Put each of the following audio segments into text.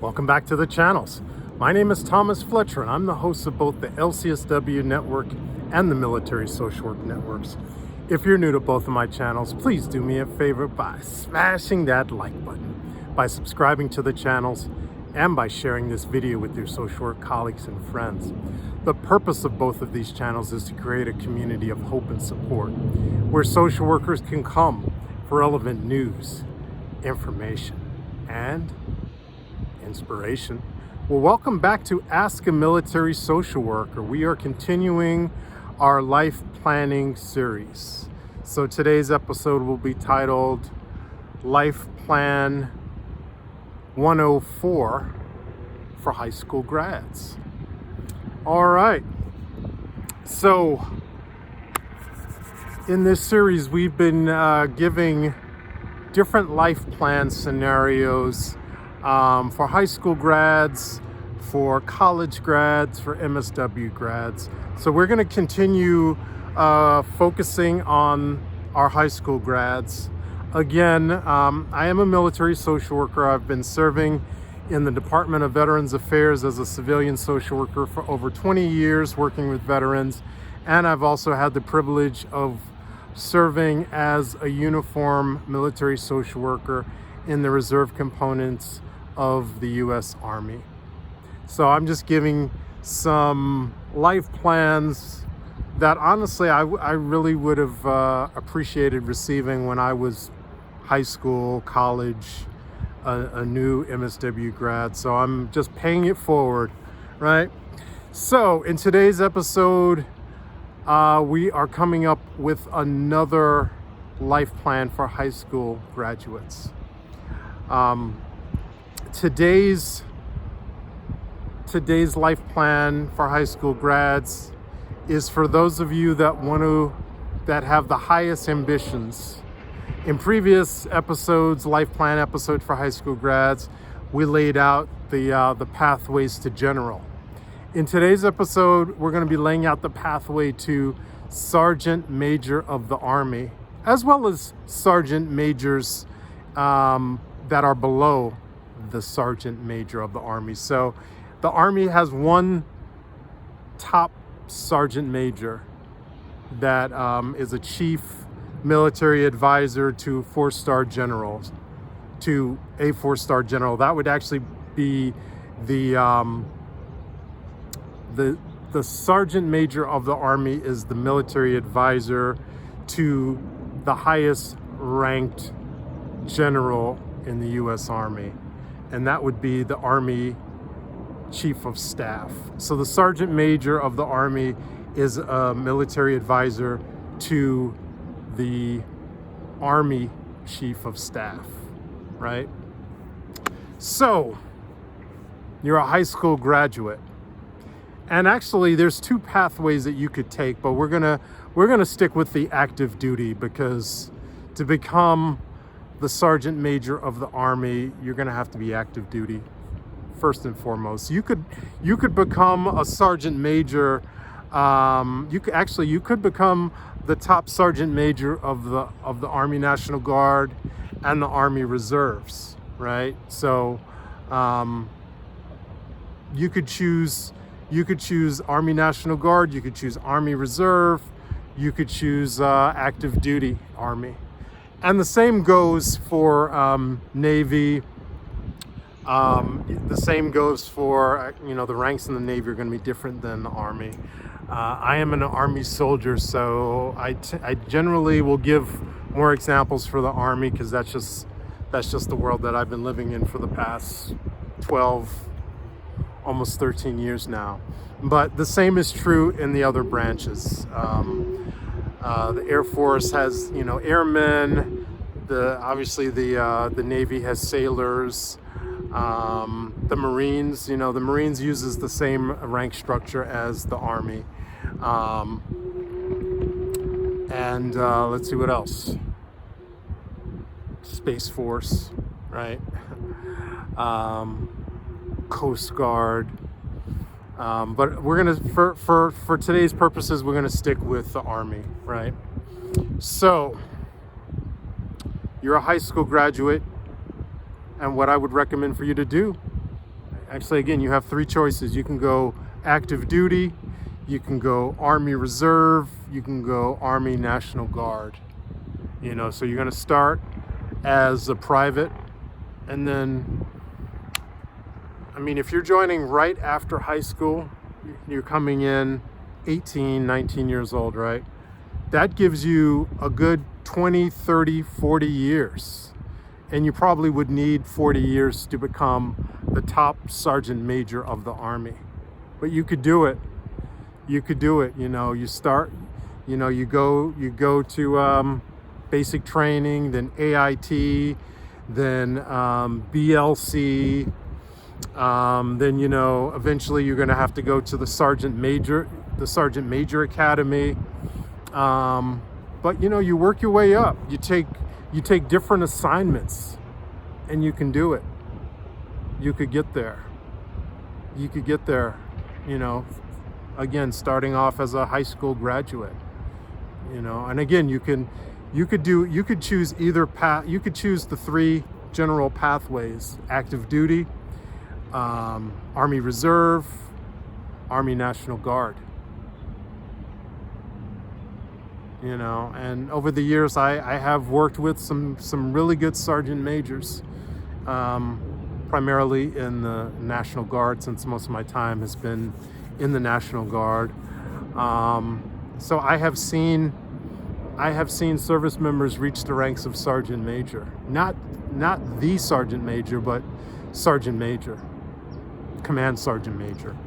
Welcome back to the channels. My name is Thomas Fletcher, and I'm the host of both the LCSW Network and the Military Social Work Networks. If you're new to both of my channels, please do me a favor by smashing that like button, by subscribing to the channels, and by sharing this video with your social work colleagues and friends. The purpose of both of these channels is to create a community of hope and support, where social workers can come for relevant news, information, and inspiration. Well, welcome back to Ask a Military Social Worker. We are continuing our life planning series. So today's episode will be titled Life Plan 104 for high school grads. All right. So in this series, we've been giving different life plan scenarios for high school grads, for college grads, for MSW grads. So we're going to continue focusing on our high school grads. Again, I am a military social worker. I've been serving in the Department of Veterans Affairs as a civilian social worker for over 20 years, working with veterans. And I've also had the privilege of serving as a uniform military social worker in the reserve components of the U.S. Army. So I'm just giving some life plans that honestly I really would have appreciated receiving when I was high school, college, a new MSW grad. So I'm just paying it forward, right? So in today's episode, we are coming up with another life plan for high school graduates. Today's life plan for high school grads is for those of you that have the highest ambitions. In previous episodes, life plan episode for high school grads, we laid out the pathways to general. In today's episode, we're going to be laying out the pathway to Sergeant Major of the Army, as well as Sergeant Majors that are below the Sergeant Major of the Army. So the Army has one top Sergeant Major that is a chief military advisor to four-star generals, to a four-star general. That would actually be the Sergeant Major of the Army is the military advisor to the highest ranked general in the U.S. Army, and that would be the Army Chief of Staff. So the Sergeant Major of the Army is a military advisor to the Army Chief of Staff, right? So you're a high school graduate. And actually there's two pathways that you could take, but we're gonna stick with the active duty, because to become the Sergeant Major of the Army, you're gonna have to be active duty first and foremost. You could become a Sergeant Major. You could become the top Sergeant Major of the Army National Guard and the Army Reserves, right? So you could choose Army National Guard, you could choose Army Reserve, you could choose active duty Army. And the same goes for Navy. The same goes for, the ranks in the Navy are going to be different than the Army. I am an Army soldier, so I generally will give more examples for the Army, because that's just the world that I've been living in for the past 12, almost 13 years now. But the same is true in the other branches. The Air Force has, airmen. Obviously the Navy has sailors. The Marines, the Marines uses the same rank structure as the Army. Let's see what else. Space Force, right? Coast Guard. But we're gonna, for today's purposes, we're gonna stick with the Army, right? So you're a high school graduate, and what I would recommend for you to do Actually, again, you have three choices. You can go active duty, you can go Army Reserve, you can go Army National Guard. So you're going to start as a private, and then, if you're joining right after high school, you're coming in 18, 19 years old, right? That gives you a good 20, 30, 40 years. And you probably would need 40 years to become the top sergeant major of the Army. But you could do it. You could do it. You start, you go to basic training, then AIT, then BLC, then eventually you're going to have to go to the Sergeant Major Academy. But you work your way up. You take different assignments, and you can do it. You could get there. Again, starting off as a high school graduate. And again, you could choose either path. You could choose the three general pathways: active duty, Army Reserve, Army National Guard. And over the years, I have worked with some really good sergeant majors, primarily in the National Guard, since most of my time has been in the National Guard. So I have seen service members reach the ranks of sergeant major, not the sergeant major, but sergeant major, command sergeant major.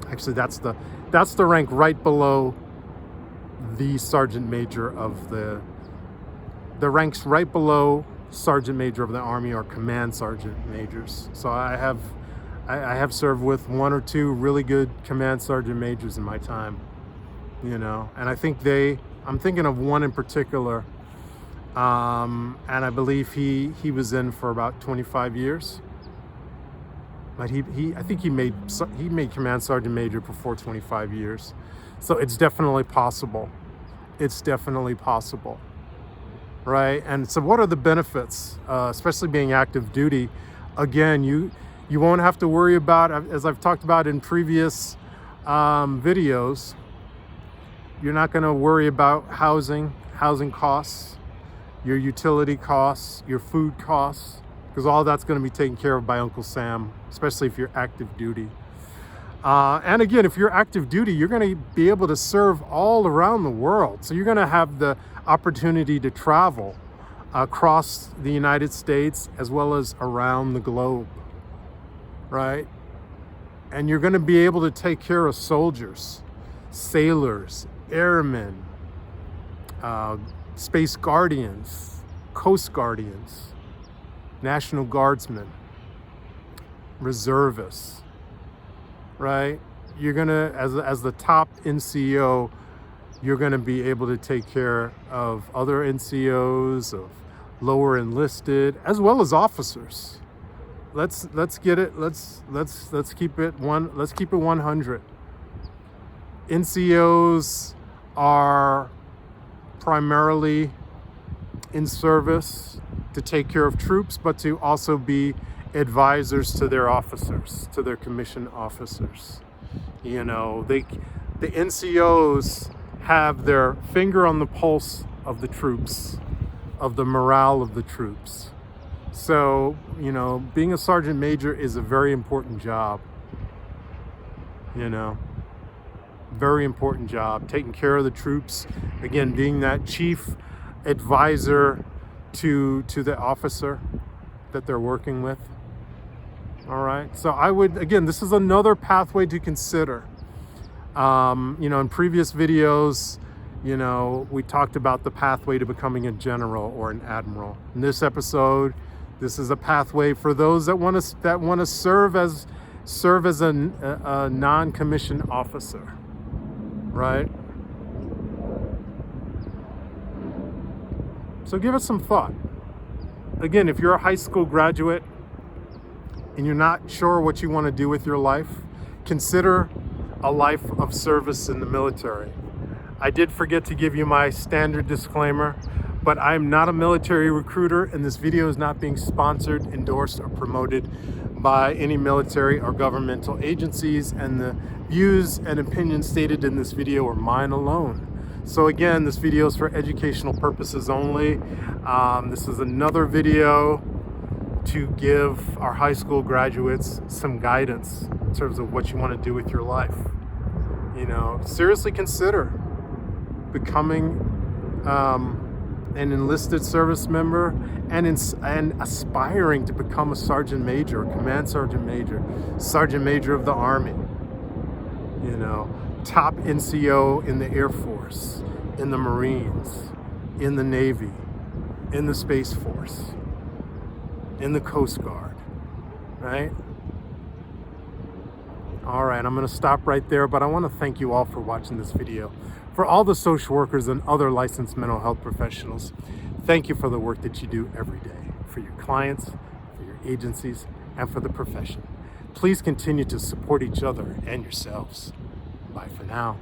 Actually, that's the rank right below the sergeant major of the ranks right below sergeant major of the Army are command sergeant majors. So I have served with one or two really good command sergeant majors in my time, and I think I'm thinking of one in particular, and I believe he was in for about 25 years. But I think he made command sergeant major before 25 years. So it's definitely possible. Right? And so what are the benefits, especially being active duty? Again, you won't have to worry about, as I've talked about in previous videos, you're not going to worry about housing costs, your utility costs, your food costs, because all that's going to be taken care of by Uncle Sam, especially if you're active duty. And again, if you're active duty, you're going to be able to serve all around the world. So you're going to have the opportunity to travel across the United States as well as around the globe, right? And you're going to be able to take care of soldiers, sailors, airmen, space guardians, coast guardians, National Guardsmen, reservists. Right? You're gonna, as the top NCO, you're gonna be able to take care of other NCOs, of lower enlisted, as well as officers. Let's get it. Let's keep it 100. NCOs are primarily in service to take care of troops, but to also be advisors to their officers, to their commissioned officers. The NCOs have their finger on the pulse of the troops, of the morale of the troops. So, being a sergeant major is a very important job. Very important job, taking care of the troops. Again, being that chief advisor to the officer that they're working with. All right. So this is another pathway to consider. In previous videos, we talked about the pathway to becoming a general or an admiral. In this episode, this is a pathway for those that want to serve as a non-commissioned officer, right? So give it some thought. Again, if you're a high school graduate and you're not sure what you want to do with your life, consider a life of service in the military. I did forget to give you my standard disclaimer, but I'm not a military recruiter, and this video is not being sponsored, endorsed, or promoted by any military or governmental agencies, and the views and opinions stated in this video are mine alone. So again, this video is for educational purposes only. This is another video to give our high school graduates some guidance in terms of what you want to do with your life. You know, seriously consider becoming an enlisted service member and aspiring to become a sergeant major, command sergeant major of the Army. You know, top NCO in the Air Force, in the Marines, in the Navy, in the Space Force, in the Coast Guard, right? All right, I'm going to stop right there, but I want to thank you all for watching this video. For all the social workers and other licensed mental health professionals, thank you for the work that you do every day, for your clients, for your agencies, and for the profession. Please continue to support each other and yourselves. Bye for now.